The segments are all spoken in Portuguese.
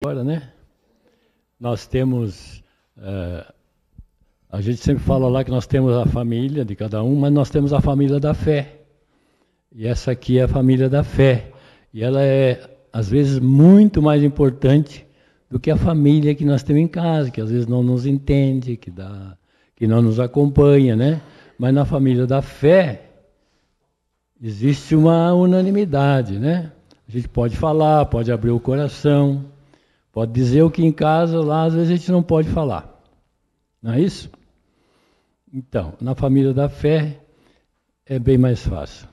Agora, né? Nós temos, a gente sempre fala lá que nós temos a família de cada um, mas nós temos a família da fé. E essa aqui é a família da fé. E ela é, às vezes, muito mais importante do que a família que nós temos em casa, que às vezes não nos entende, que não nos acompanha, né? Mas na família da fé existe uma unanimidade, né? A gente pode falar, pode abrir o coração, pode dizer o que em casa, lá às vezes a gente não pode falar. Não é isso? Então, na família da fé é bem mais fácil.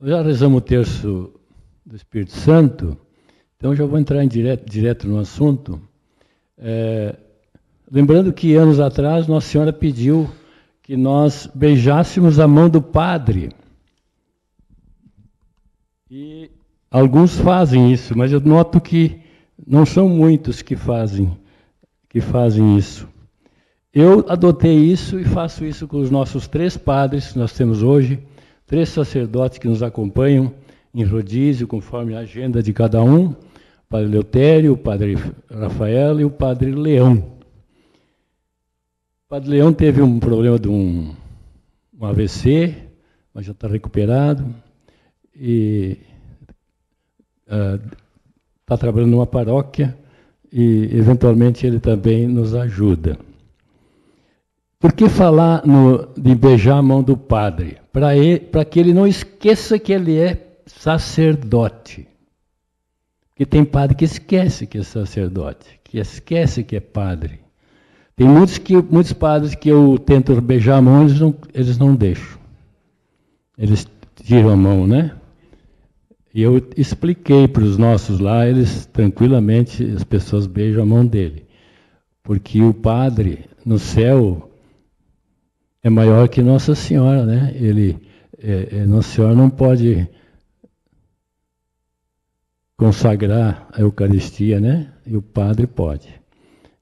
Já rezamos o terço do Espírito Santo, então já vou entrar direto no assunto. Lembrando que anos atrás Nossa Senhora pediu que nós beijássemos a mão do Padre. E alguns fazem isso, mas eu noto que não são muitos que fazem isso. Eu adotei isso e faço isso com os nossos 3 padres que nós temos hoje, 3 sacerdotes que nos acompanham em rodízio, conforme a agenda de cada um, o Padre Eleutério, o Padre Rafael e o Padre Leão. O Padre Leão teve um problema de um AVC, mas já está recuperado, e está trabalhando numa paróquia, e eventualmente ele também nos ajuda. Por que falar de beijar a mão do padre? Para que ele não esqueça que ele é sacerdote. Porque tem padre que esquece que é sacerdote, que esquece que é padre. Tem muitos padres que eu tento beijar a mão, eles não deixam. Eles tiram a mão, né? E eu expliquei para os nossos lá, eles tranquilamente, as pessoas beijam a mão dele. Porque o padre no céu é maior que Nossa Senhora, né? Nossa Senhora não pode consagrar a Eucaristia, né? E o padre pode.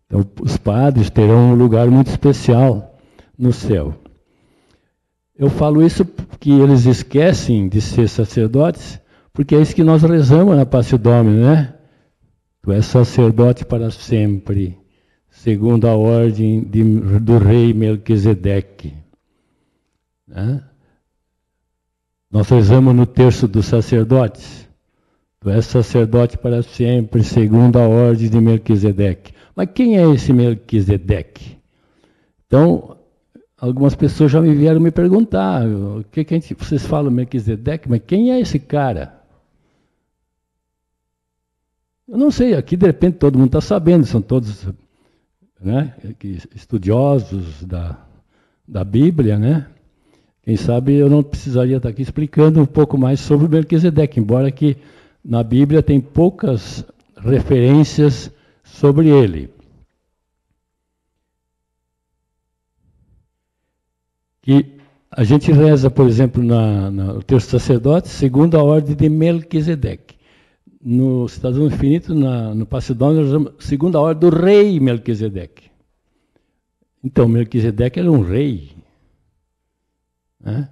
Então, os padres terão um lugar muito especial no céu. Eu falo isso porque eles esquecem de ser sacerdotes, porque é isso que nós rezamos na Passio Domini, né? Tu és sacerdote para sempre, segundo a ordem do rei Melquisedeque. Né? Nós rezamos no terço dos sacerdotes. Tu és sacerdote para sempre, segundo a ordem de Melquisedeque. Mas quem é esse Melquisedeque? Então, algumas pessoas já me vieram me perguntar, o que vocês falam Melquisedeque, mas quem é esse cara? Eu não sei, aqui de repente todo mundo está sabendo, são todos, né, estudiosos da Bíblia, né? Quem sabe eu não precisaria estar aqui explicando um pouco mais sobre o Melquisedeque, embora que na Bíblia tem poucas referências sobre ele. Que a gente reza, por exemplo, no terço sacerdote, segundo a ordem de Melquisedeque. No Cidadão Infinito, no Passio Domini, nós rezamos segundo a ordem do rei Melquisedeque. Então, Melquisedeque era um rei. Né?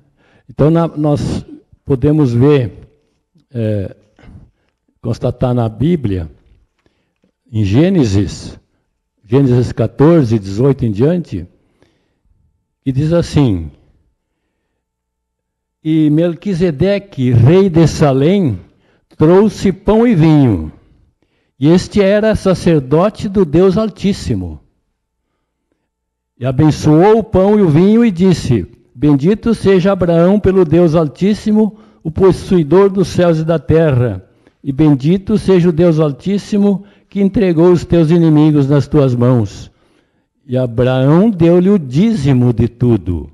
Então, nós podemos ver, constatar na Bíblia, em Gênesis 14, 18 em diante, que diz assim: e Melquisedeque, rei de Salém, trouxe pão e vinho, e este era sacerdote do Deus Altíssimo. E abençoou o pão e o vinho e disse: bendito seja Abraão pelo Deus Altíssimo, o possuidor dos céus e da terra, e bendito seja o Deus Altíssimo que entregou os teus inimigos nas tuas mãos. E Abraão deu-lhe o dízimo de tudo.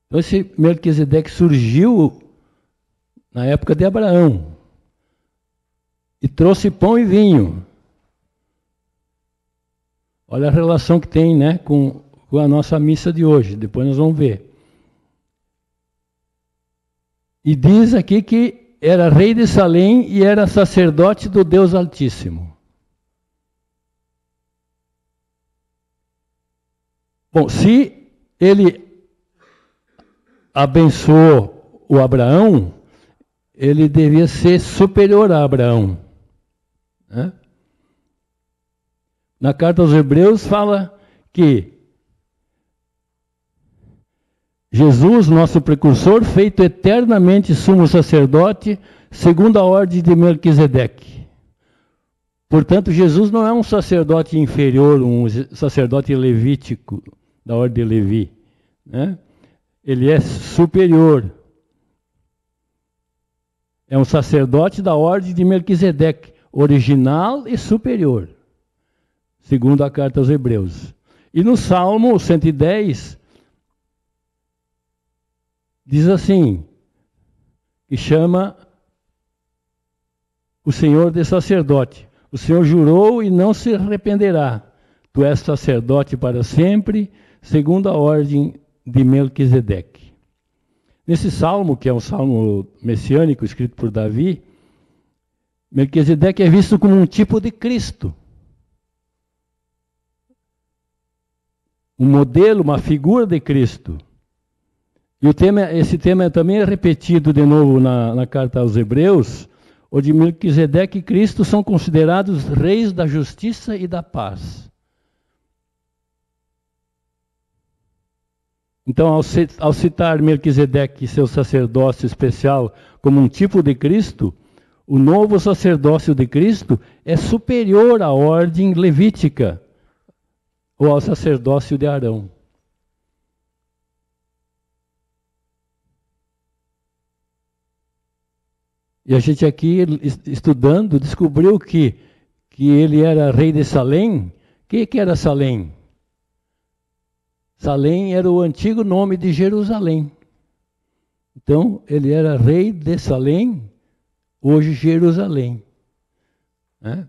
Então esse Melquisedeque surgiu na época de Abraão e trouxe pão e vinho. Olha a relação que tem, né, com a nossa missa de hoje, depois nós vamos ver. E diz aqui que era rei de Salém e era sacerdote do Deus Altíssimo. Bom, se ele abençoou o Abraão, ele devia ser superior a Abraão, né? Na carta aos Hebreus fala que Jesus, nosso precursor, feito eternamente sumo sacerdote, segundo a ordem de Melquisedeque. Portanto, Jesus não é um sacerdote inferior, um sacerdote levítico, da ordem de Levi, né? Ele é superior. É um sacerdote da ordem de Melquisedeque, original e superior, segundo a carta aos Hebreus. E no Salmo 110, diz assim, que chama o Senhor de sacerdote. O Senhor jurou e não se arrependerá. Tu és sacerdote para sempre, segundo a ordem de Melquisedeque. Nesse salmo, que é um salmo messiânico escrito por Davi, Melquisedeque é visto como um tipo de Cristo. Um modelo, uma figura de Cristo. E esse tema também é repetido de novo na carta aos Hebreus, onde Melquisedeque e Cristo são considerados reis da justiça e da paz. Então, ao citar Melquisedeque e seu sacerdócio especial como um tipo de Cristo, o novo sacerdócio de Cristo é superior à ordem levítica ou ao sacerdócio de Arão. E a gente aqui, estudando, descobriu que ele era rei de Salém. O que era Salém? Salém era o antigo nome de Jerusalém. Então, ele era rei de Salém, hoje Jerusalém, né?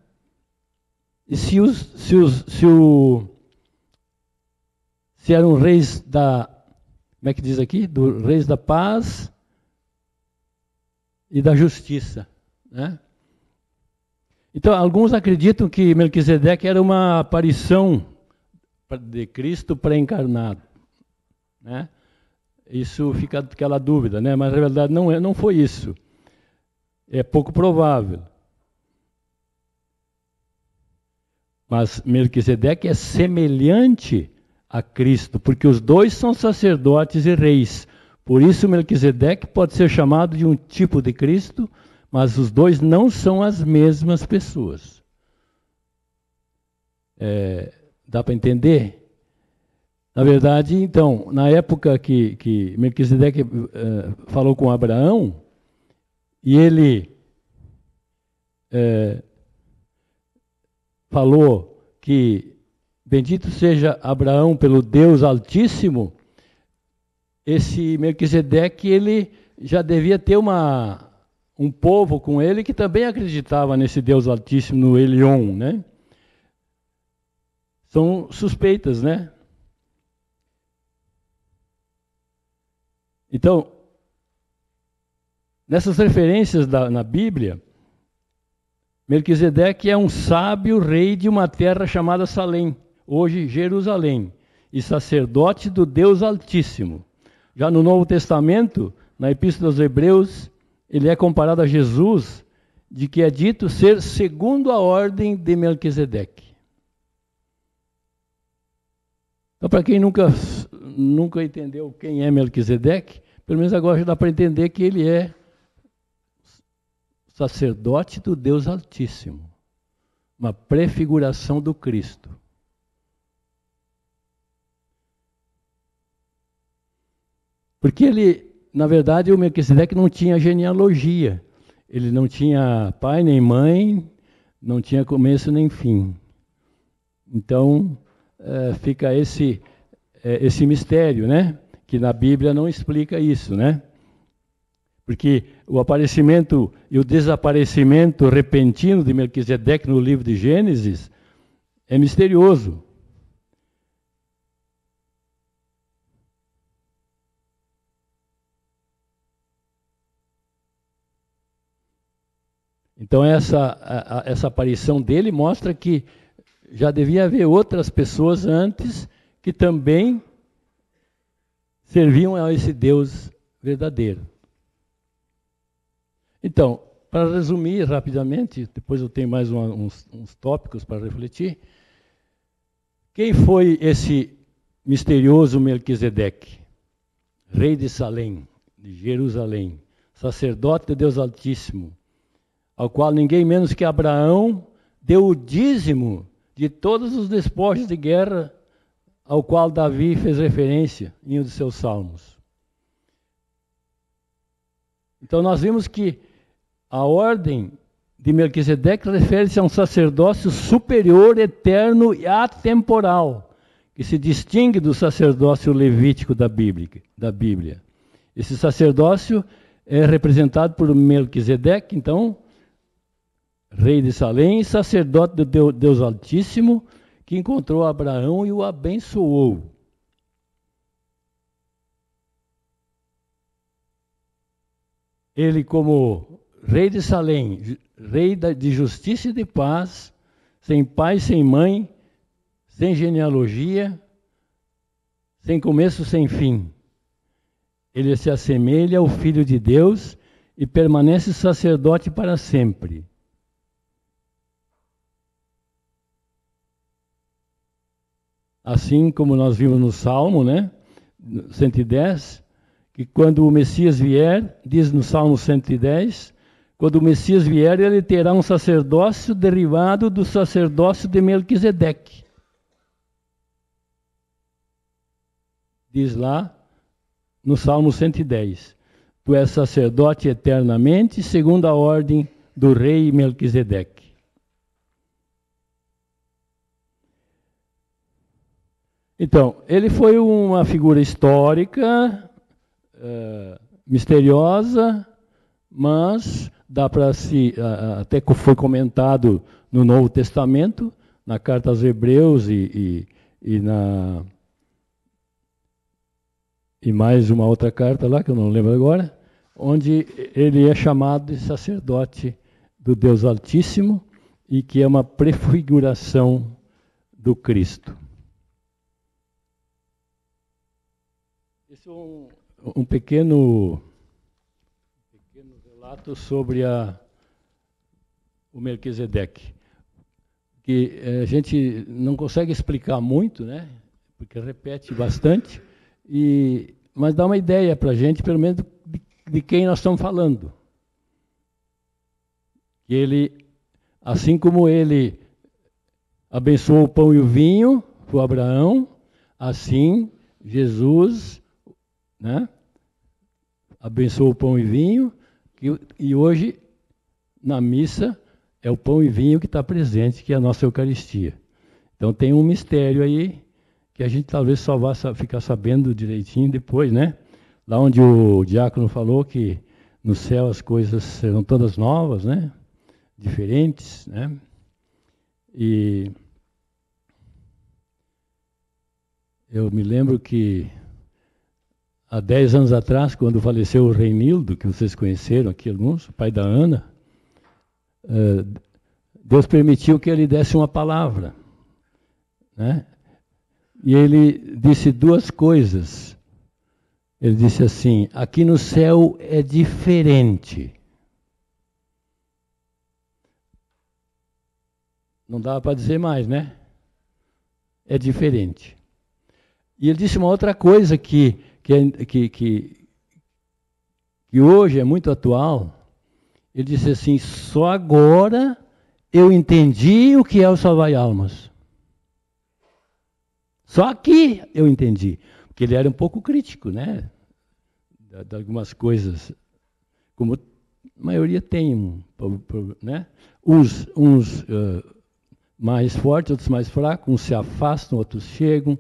E se eram reis da, como é que diz aqui? Reis da paz e da justiça, né? Então, alguns acreditam que Melquisedeque era uma aparição de Cristo pré-encarnado, né? Isso fica aquela dúvida, né? Mas na verdade não foi isso. É pouco provável. Mas Melquisedeque é semelhante a Cristo, porque os dois são sacerdotes e reis. Por isso Melquisedeque pode ser chamado de um tipo de Cristo, mas os dois não são as mesmas pessoas. Dá para entender? Na verdade, então, na época que Melquisedeque falou com Abraão, e ele falou que bendito seja Abraão pelo Deus Altíssimo, esse Melquisedeque, ele já devia ter um povo com ele que também acreditava nesse Deus Altíssimo, no Elion, né? São suspeitas, né? Então, nessas referências na Bíblia, Melquisedeque é um sábio rei de uma terra chamada Salém, hoje Jerusalém, e sacerdote do Deus Altíssimo. Já no Novo Testamento, na Epístola aos Hebreus, ele é comparado a Jesus, de que é dito ser segundo a ordem de Melquisedeque. Então, para quem nunca entendeu quem é Melquisedeque, pelo menos agora já dá para entender que ele é sacerdote do Deus Altíssimo, uma prefiguração do Cristo. Porque ele, na verdade, o Melquisedeque não tinha genealogia, ele não tinha pai nem mãe, não tinha começo nem fim. Então, fica esse mistério, né? Que na Bíblia não explica isso, né? Porque o aparecimento e o desaparecimento repentino de Melquisedeque no livro de Gênesis é misterioso. Então essa aparição dele mostra que já devia haver outras pessoas antes que também serviam a esse Deus verdadeiro. Então, para resumir rapidamente, depois eu tenho mais uns tópicos para refletir. Quem foi esse misterioso Melquisedeque? Rei de Salém, de Jerusalém, sacerdote de Deus Altíssimo, ao qual ninguém menos que Abraão deu o dízimo de todos os despojos de guerra, ao qual Davi fez referência em um de seus salmos. Então nós vimos que a ordem de Melquisedeque refere-se a um sacerdócio superior, eterno e atemporal, que se distingue do sacerdócio levítico da Bíblia. Esse sacerdócio é representado por Melquisedeque, então, rei de Salém, sacerdote de Deus Altíssimo, que encontrou Abraão e o abençoou. Ele, como rei de Salém, rei de justiça e de paz, sem pai, sem mãe, sem genealogia, sem começo, sem fim. Ele se assemelha ao Filho de Deus e permanece sacerdote para sempre. Assim como nós vimos no Salmo, né, 110, que quando o Messias vier, diz no Salmo 110, quando o Messias vier, ele terá um sacerdócio derivado do sacerdócio de Melquisedeque. Diz lá no Salmo 110, tu és sacerdote eternamente, segundo a ordem do rei Melquisedeque. Então, ele foi uma figura histórica, misteriosa, mas dá para se, até que foi comentado no Novo Testamento, na carta aos Hebreus e mais uma outra carta lá, que eu não lembro agora, onde ele é chamado de sacerdote do Deus Altíssimo e que é uma prefiguração do Cristo. Esse é um pequeno relato sobre o Melquisedeque, que a gente não consegue explicar muito, né? Porque repete bastante, mas dá uma ideia para a gente, pelo menos, de quem nós estamos falando. Ele, assim como ele abençoou o pão e o vinho, o Abraão, assim Jesus, né, abençoou o pão e vinho, e hoje, na missa, é o pão e vinho que está presente, que é a nossa Eucaristia. Então tem um mistério aí, que a gente talvez só vá ficar sabendo direitinho depois, né? Lá onde o diácono falou que no céu as coisas serão todas novas, né? Diferentes, né? E eu me lembro que há 10 anos atrás, quando faleceu o Reinildo, que vocês conheceram aqui alguns, o pai da Ana, Deus permitiu que ele desse uma palavra, né? E ele disse duas coisas. Ele disse assim: aqui no céu é diferente. Não dava para dizer mais, né? É diferente. E ele disse uma outra coisa que hoje é muito atual. Ele disse assim: só agora eu entendi o que é o salvar almas. Só aqui eu entendi. Porque ele era um pouco crítico, né? De algumas coisas. Como a maioria tem, né? Uns mais fortes, outros mais fracos. Uns se afastam, outros chegam.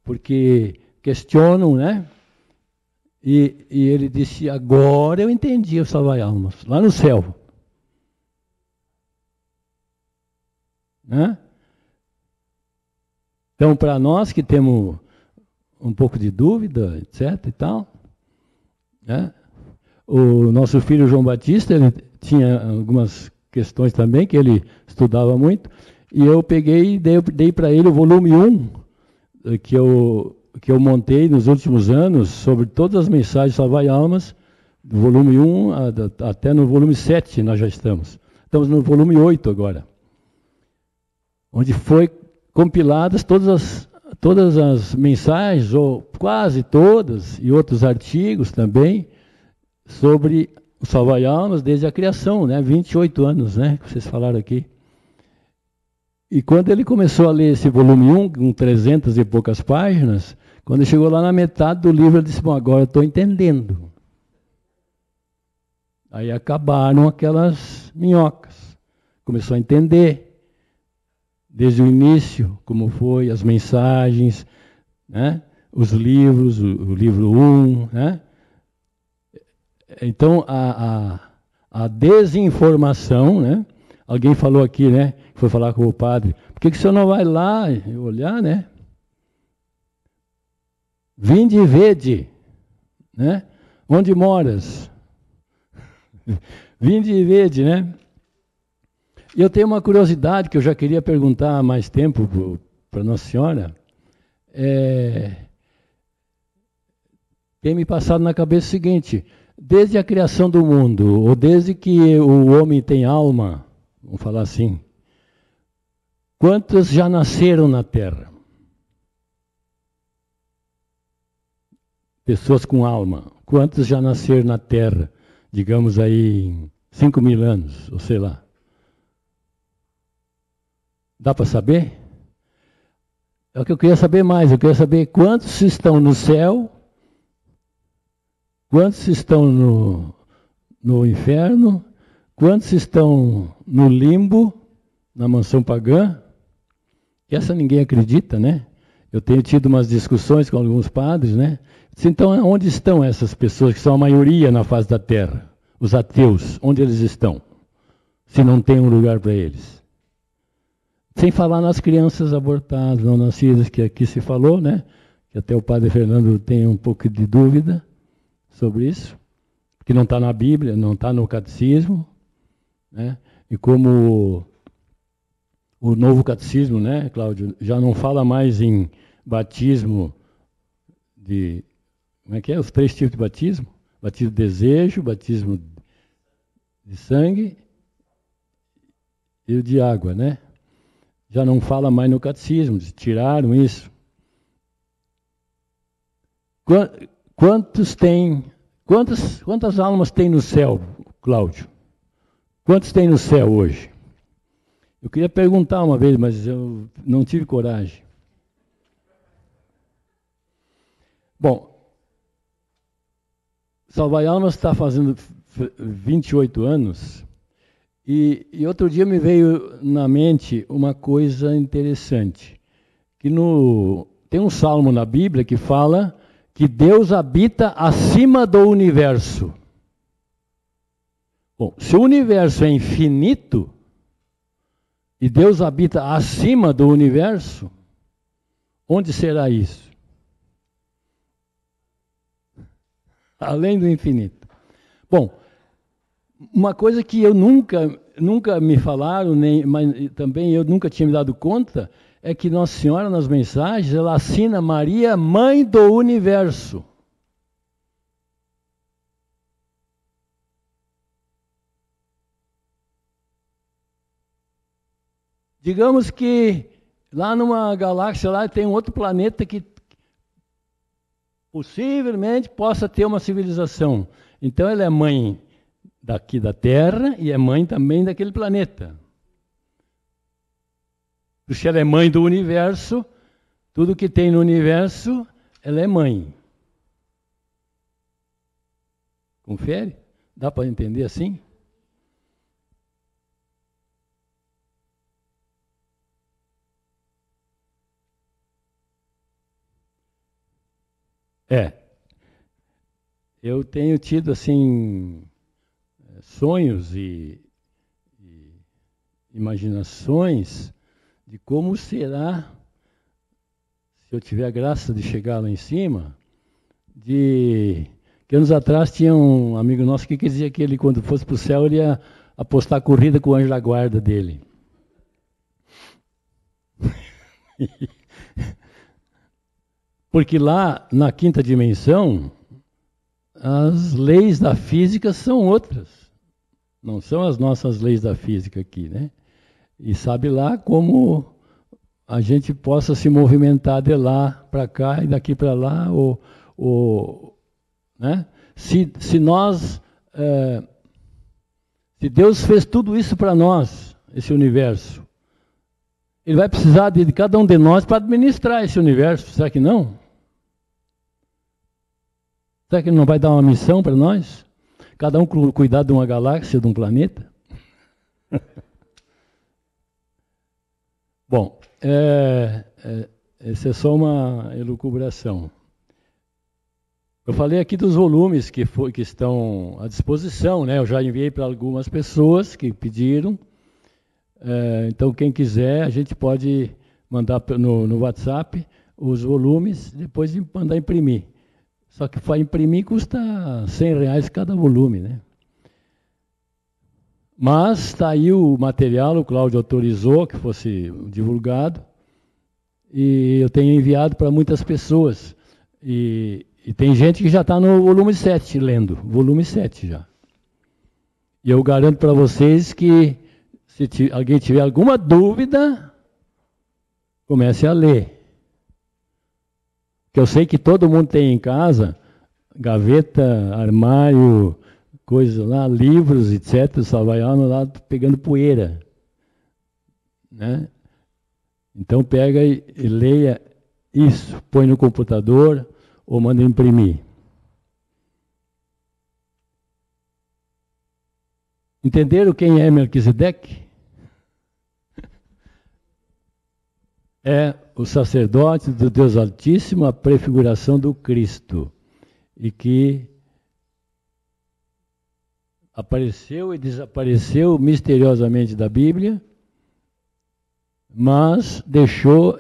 Porque questionam, né? E ele disse: agora eu entendi o salvar almas. Lá no céu. Né? Então, para nós que temos um pouco de dúvida, etc. e tal, né? O nosso filho João Batista, ele tinha algumas questões também, que ele estudava muito, e eu peguei e dei para ele o volume 1, que eu montei nos últimos anos, sobre todas as mensagens Salvai Almas, Do volume 1 até no volume 7 nós já estamos. Estamos no volume 8 agora. Onde foi compiladas todas as mensagens, ou quase todas, e outros artigos também, sobre o Salvai Almas desde a criação, né? 28 anos, né? Que vocês falaram aqui. E quando ele começou a ler esse volume 1, com 300 e poucas páginas, quando ele chegou lá na metade do livro, ele disse, bom, agora eu estou entendendo. Aí acabaram aquelas minhocas. Começou a entender. Desde o início, como foi, as mensagens, né? Os livros, o livro 1, né? Então, a desinformação, né? Alguém falou aqui, né? Foi falar com o padre. Por que o senhor não vai lá olhar, né? Vinde e vede, né? Onde moras? Vinde e vede, né? E eu tenho uma curiosidade que eu já queria perguntar há mais tempo para Nossa Senhora. Tem me passado na cabeça o seguinte: desde a criação do mundo, ou desde que o homem tem alma, vamos falar assim, quantos já nasceram na Terra? Pessoas com alma. Quantos já nasceram na Terra? Digamos aí, em 5.000 anos, ou sei lá. Dá para saber? É o que eu queria saber mais. Eu queria saber quantos estão no céu, quantos estão no inferno, quantos estão no limbo, na mansão pagã. E essa ninguém acredita, né? Eu tenho tido umas discussões com alguns padres, né? Então, onde estão essas pessoas que são a maioria na face da Terra? Os ateus, onde eles estão? Se não tem um lugar para eles. Sem falar nas crianças abortadas, não nascidas, que aqui se falou, né? Que até o padre Fernando tem um pouco de dúvida sobre isso, que não está na Bíblia, não está no catecismo, né? E como o novo catecismo, né, Cláudio, já não fala mais em batismo de... Como é que é? Os 3 tipos de batismo? Batismo de desejo, batismo de sangue e o de água, né? Já não fala mais no catecismo, tiraram isso. Quantas almas tem no céu, Cláudio? Quantos tem no céu hoje? Eu queria perguntar uma vez, mas eu não tive coragem. Bom, Salvai Almas está fazendo 28 anos, e outro dia me veio na mente uma coisa interessante, que tem um salmo na Bíblia que fala que Deus habita acima do universo. Bom, se o universo é infinito, e Deus habita acima do universo, onde será isso? Além do infinito. Bom, uma coisa que eu nunca me falaram, mas também eu nunca tinha me dado conta, é que Nossa Senhora, nas mensagens, ela assina Maria, Mãe do Universo. Digamos que lá numa galáxia lá tem um outro planeta que possivelmente possa ter uma civilização. Então ela é mãe daqui da Terra e é mãe também daquele planeta. Se ela é mãe do universo, tudo que tem no universo, ela é mãe. Confere? Dá para entender assim? Eu tenho tido assim sonhos e imaginações de como será, se eu tiver a graça de chegar lá em cima, que anos atrás tinha um amigo nosso que dizia que ele, quando fosse para o céu, ele ia apostar corrida com o anjo da guarda dele. Porque lá, na quinta dimensão, as leis da física são outras. Não são as nossas leis da física aqui, né? E sabe lá como a gente possa se movimentar de lá para cá e daqui para lá, né? Se nós, se Deus fez tudo isso para nós, esse universo, Ele vai precisar de cada um de nós para administrar esse universo, será que não? Será que Ele não vai dar uma missão para nós? Cada um cuidar de uma galáxia, de um planeta? Bom, essa é só uma elucubração. Eu falei aqui dos volumes que estão à disposição, né? Eu já enviei para algumas pessoas que pediram. Então, quem quiser, a gente pode mandar no WhatsApp os volumes, depois mandar imprimir. Só que para imprimir custa R$100 cada volume, né? Mas está aí o material, o Cláudio autorizou que fosse divulgado, e eu tenho enviado para muitas pessoas. E tem gente que já está no volume 7 lendo, volume 7 já. E eu garanto para vocês que se alguém tiver alguma dúvida, comece a ler. Porque eu sei que todo mundo tem em casa, gaveta, armário, coisas lá, livros, etc., Savaiano lá pegando poeira. Né? Então pega e leia isso, põe no computador ou manda imprimir. Entenderam quem é Melquisedeque? É o sacerdote do Deus Altíssimo, a prefiguração do Cristo, e que apareceu e desapareceu misteriosamente da Bíblia, mas deixou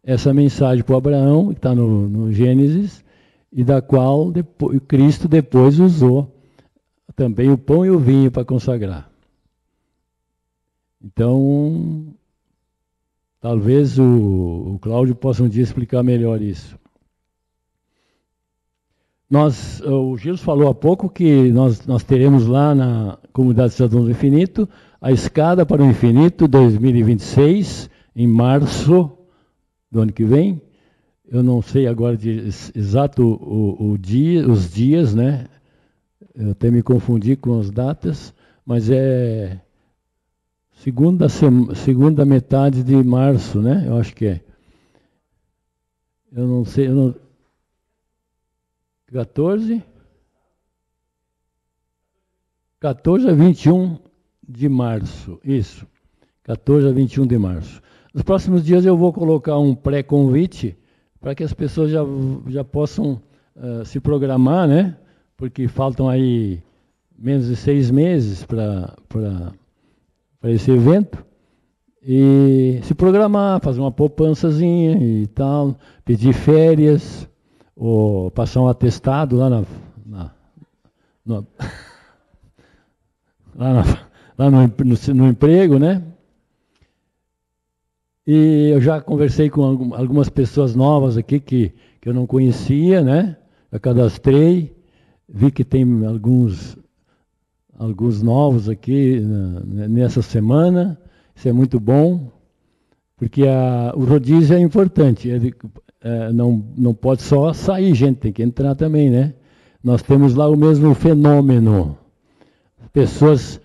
essa mensagem para Abraão, que está no Gênesis, e da qual Cristo depois usou também o pão e o vinho para consagrar. Então, talvez o Cláudio possa um dia explicar melhor isso. O Gilles falou há pouco que nós teremos lá na Comunidade Cidadãos do Infinito a Escada para o Infinito 2026, em março do ano que vem. Eu não sei agora exato os dias, né? Eu até me confundi com as datas, mas é segunda metade de março, né? Eu acho que é. Eu não sei, 14 a 21 de março, isso. 14 a 21 de março. Nos próximos dias eu vou colocar um pré-convite para que as pessoas já possam se programar, né? Porque faltam aí menos de 6 meses para esse evento. E se programar, fazer uma poupançazinha e tal, pedir férias, ou passar um atestado lá no emprego, né? E eu já conversei com algumas pessoas novas aqui que eu não conhecia, né? Eu cadastrei, vi que tem alguns novos aqui nessa semana. Isso é muito bom, porque o rodízio é importante. Não pode só sair gente, tem que entrar também, né? Nós temos lá o mesmo fenômeno. Pessoas